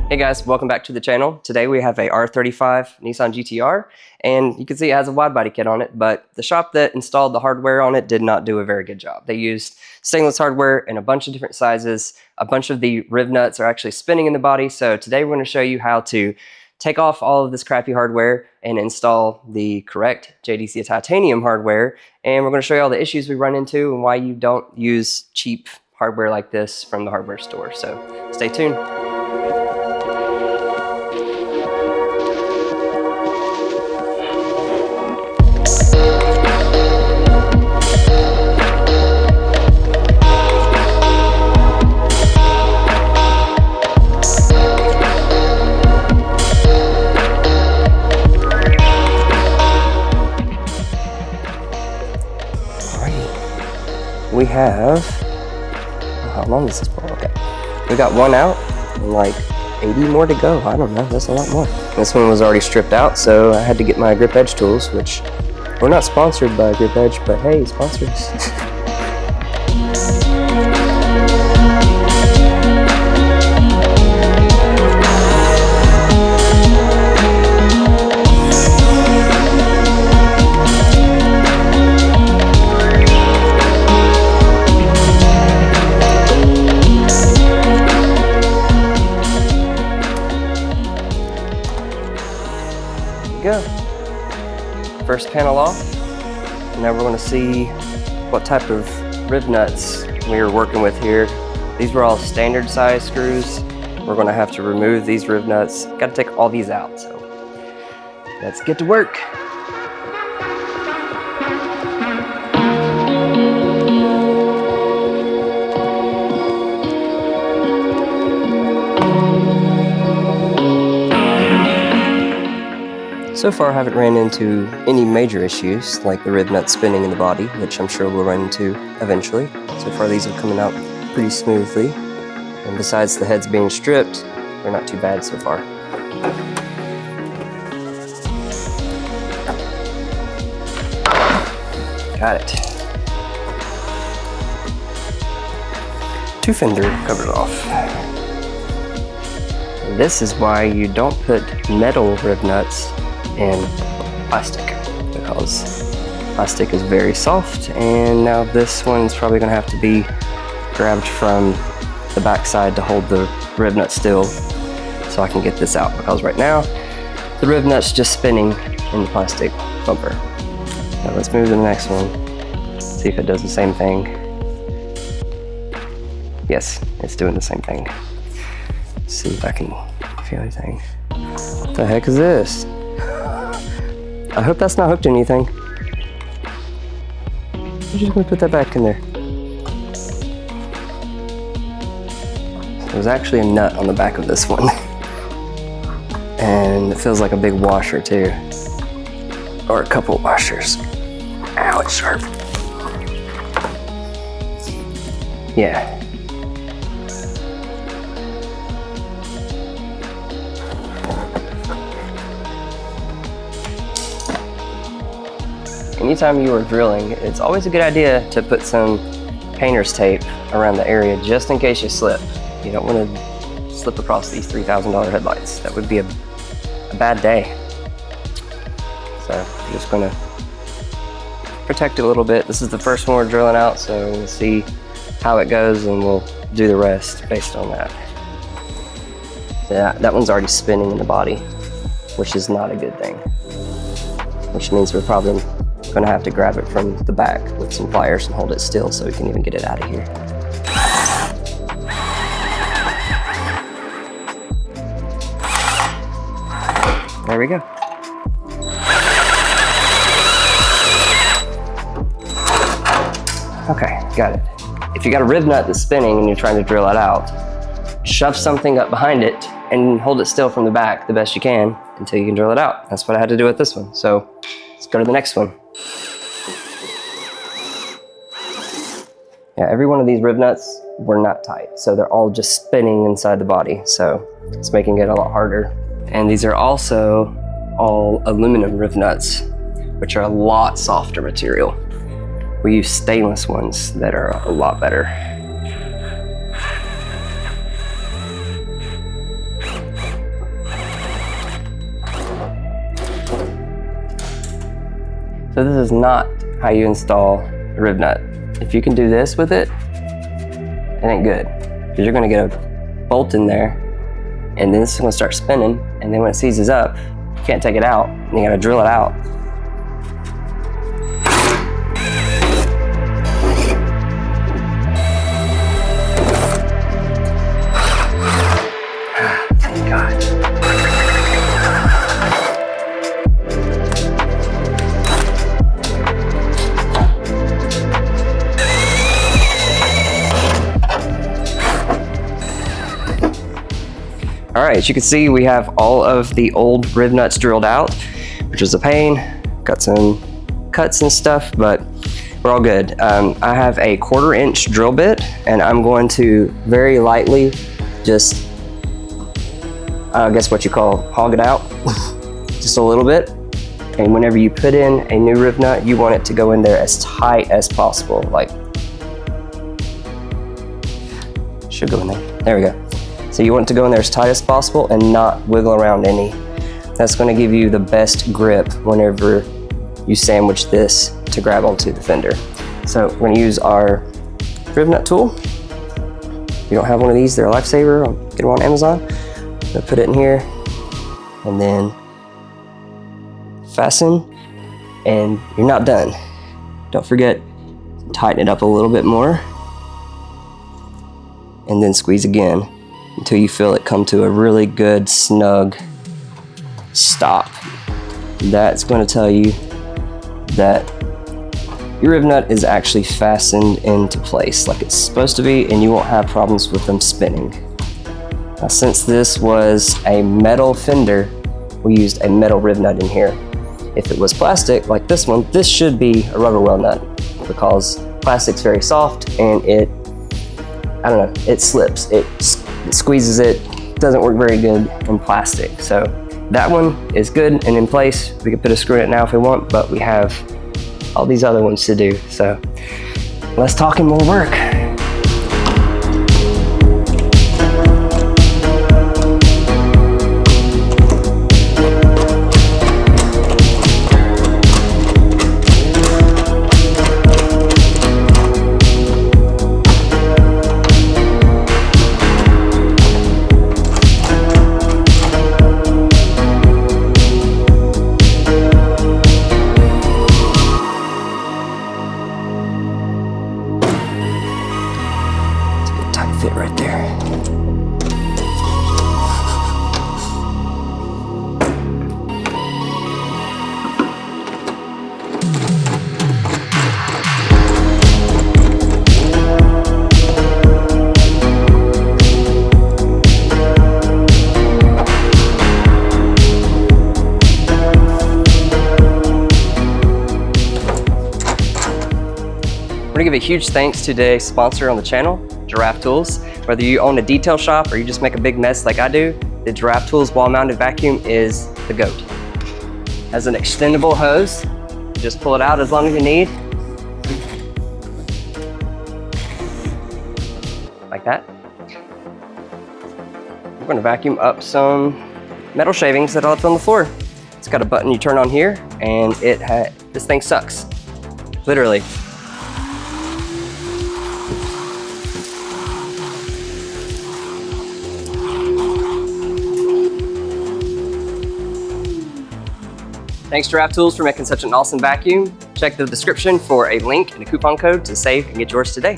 Hey guys, welcome back to the channel. Today we have a R35 Nissan GT-R, and you can see it has a wide body kit on it, but the shop that installed the hardware on it did not do a very good job. They used stainless hardware in a bunch of different sizes. A bunch of the riv nuts are actually spinning in the body, so today we're going to show you how to take off all of this crappy hardware and install the correct JDC titanium hardware, and we're going to show you all the issues we run into and why you don't use cheap hardware like this from the hardware store. So stay tuned. We have, how long is this pole? Okay, we got one out and like 80 more to go. I don't know, that's a lot more. This one was already stripped out, so I had to get my grip edge tools, which we're not sponsored by Grip Edge, but hey, sponsor us. Go. First panel off. Now we're going to see what type of riv nuts we are working with here. These were all standard size screws. We're going to have to remove these riv nuts. Got to take all these out, so let's get to work. So far I haven't ran into any major issues like the riv nut spinning in the body, which I'm sure we'll run into eventually. So far these are coming out pretty smoothly, and besides the heads being stripped, they're not too bad so far. Got it. Two fender covered off. And this is why you don't put metal riv nuts in plastic, because plastic is very soft, and now this one's probably going to have to be grabbed from the back side to hold the riv nut still so I can get this out, because right now the riv nut's just spinning in the plastic bumper. Now let's move to the next one, see if it does the same thing. Yes, it's doing the same thing. Let's see if I can feel anything. What the heck is this? I hope that's not hooked to anything. I'm just gonna put that back in there. There's actually a nut on the back of this one. And it feels like a big washer too. Or a couple washers. Ow, it's sharp. Yeah. Anytime you are drilling, it's always a good idea to put some painter's tape around the area just in case you slip. You don't want to slip across these $3,000 headlights. That would be a bad day. So I'm just going to protect it a little bit. This is the first one we're drilling out, so we'll see how it goes and we'll do the rest based on that. Yeah, that one's already spinning in the body, which is not a good thing. Which means we're probably going to have to grab it from the back with some pliers and hold it still so we can even get it out of here. There we go. Okay, got it. If you got a riv nut that's spinning and you're trying to drill it out, shove something up behind it and hold it still from the back the best you can until you can drill it out. That's what I had to do with this one. So let's go to the next one. Yeah, every one of these riv nuts were not tight, so they're all just spinning inside the body, so it's making it a lot harder. And these are also all aluminum riv nuts, which are a lot softer material. We use stainless ones that are a lot better. So this is not how you install a riv nut. If you can do this with it, it ain't good. Because you're gonna get a bolt in there, and then this is gonna start spinning, and then when it seizes up, you can't take it out, and you gotta drill it out. Thank God. All right, as you can see, we have all of the old riv nuts drilled out, which was a pain. Got some cuts and stuff, but we're all good. I have a 1/4 inch drill bit, and I'm going to very lightly just, I guess what you call hog it out, just a little bit. And whenever you put in a new riv nut, you want it to go in there as tight as possible. Like, should go in there. There we go. So you want it to go in there as tight as possible and not wiggle around any. That's going to give you the best grip whenever you sandwich this to grab onto the fender. So we're going to use our riv nut tool. If you don't have one of these, they're a lifesaver. I'll get them on Amazon. I'm going to put it in here and then fasten, and you're not done. Don't forget, tighten it up a little bit more and then squeeze again until you feel it come to a really good snug stop. That's going to tell you that your riv nut is actually fastened into place like it's supposed to be, and you won't have problems with them spinning. Now, since this was a metal fender, we used a metal riv nut in here. If it was plastic like this one, this should be a rubber well nut, because plastic's very soft and it, I don't know, it slips. It squeezes it, doesn't work very good in plastic. So that one is good and in place. We can put a screw in it now if we want, but we have all these other ones to do. So less talk and more work. Fit right there. We're gonna give a huge thanks to today's sponsor on the channel, Giraffe Tools. Whether you own a detail shop or you just make a big mess like I do, the Giraffe Tools wall-mounted vacuum is the GOAT. Has an extendable hose, you just pull it out as long as you need. Like that. We're gonna vacuum up some metal shavings that I left on the floor. It's got a button you turn on here, and this thing sucks, literally. Thanks to Giraffe Tools for making such an awesome vacuum. Check the description for a link and a coupon code to save and get yours today.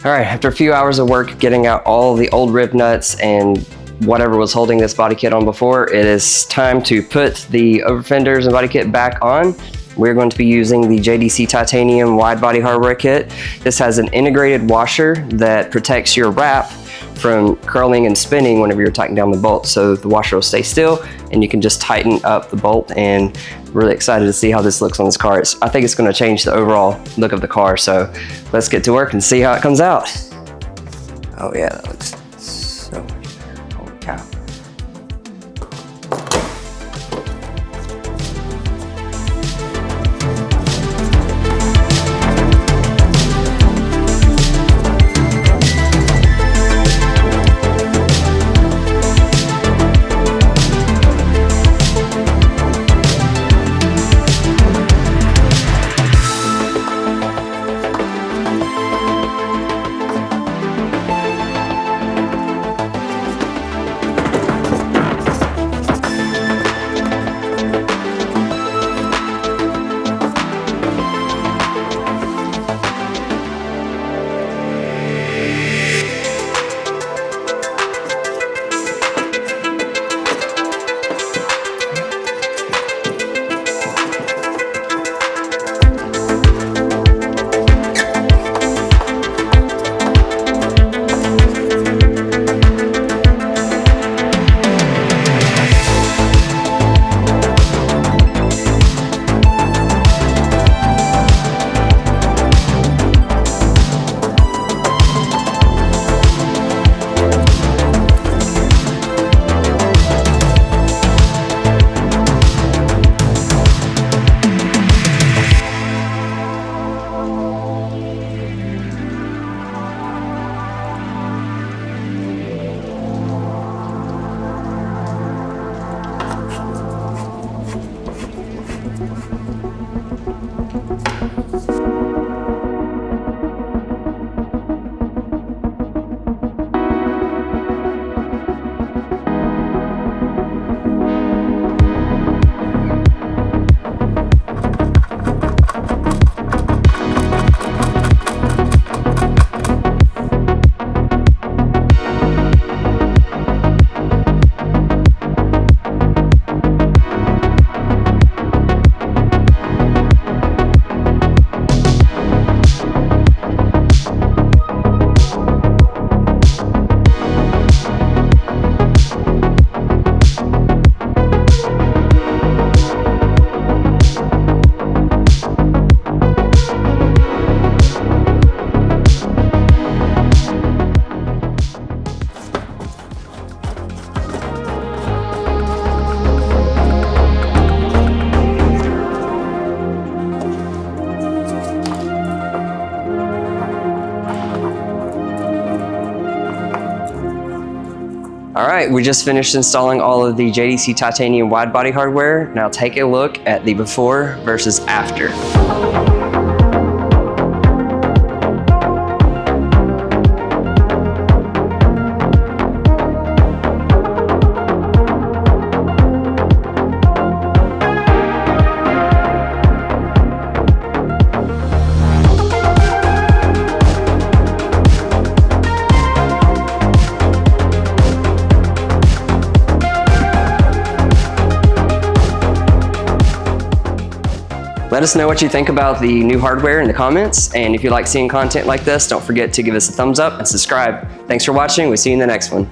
All right, after a few hours of work getting out all the old riv nuts and whatever was holding this body kit on before, it is time to put the over fenders and body kit back on. We're going to be using the JDC Titanium Widebody hardware kit. This has an integrated washer that protects your wrap from curling and spinning whenever you're tightening down the bolt, so the washer will stay still and you can just tighten up the bolt. And really excited to see how this looks on this car. I think it's going to change the overall look of the car, so let's get to work and see how it comes out. Oh yeah, that looks so much better. Holy cow. All right, we just finished installing all of the JDC titanium wide body hardware. Now take a look at the before versus after. Let us know what you think about the new hardware in the comments, and if you like seeing content like this, don't forget to give us a thumbs up and subscribe. Thanks for watching. We'll see you in the next one.